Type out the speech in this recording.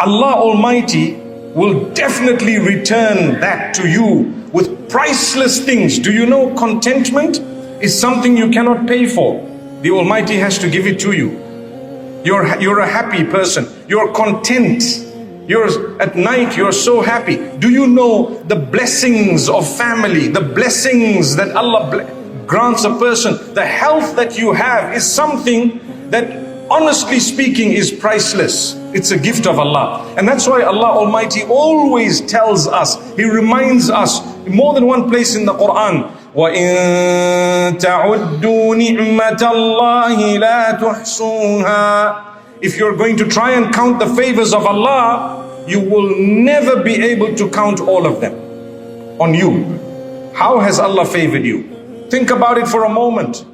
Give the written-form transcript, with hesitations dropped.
Allah Almighty will definitely return that to you with priceless things. Do you know contentment is something you cannot pay for? The Almighty has to give it to you. You're a happy person. You're content. At night, you're so happy. Do you know the blessings of family, the blessings that Allah grants a person? The health that you have is something that, honestly speaking, is priceless. It's a gift of Allah. And that's why Allah Almighty always tells us, He reminds us in more than one place in the Quran, وَإِن تَعُدُّوا نِعْمَةَ اللَّهِ لَا تُحْصُوهَا. If you're going to try and count the favors of Allah, you will never be able to count all of them on you. How has Allah favored you? Think about it for a moment.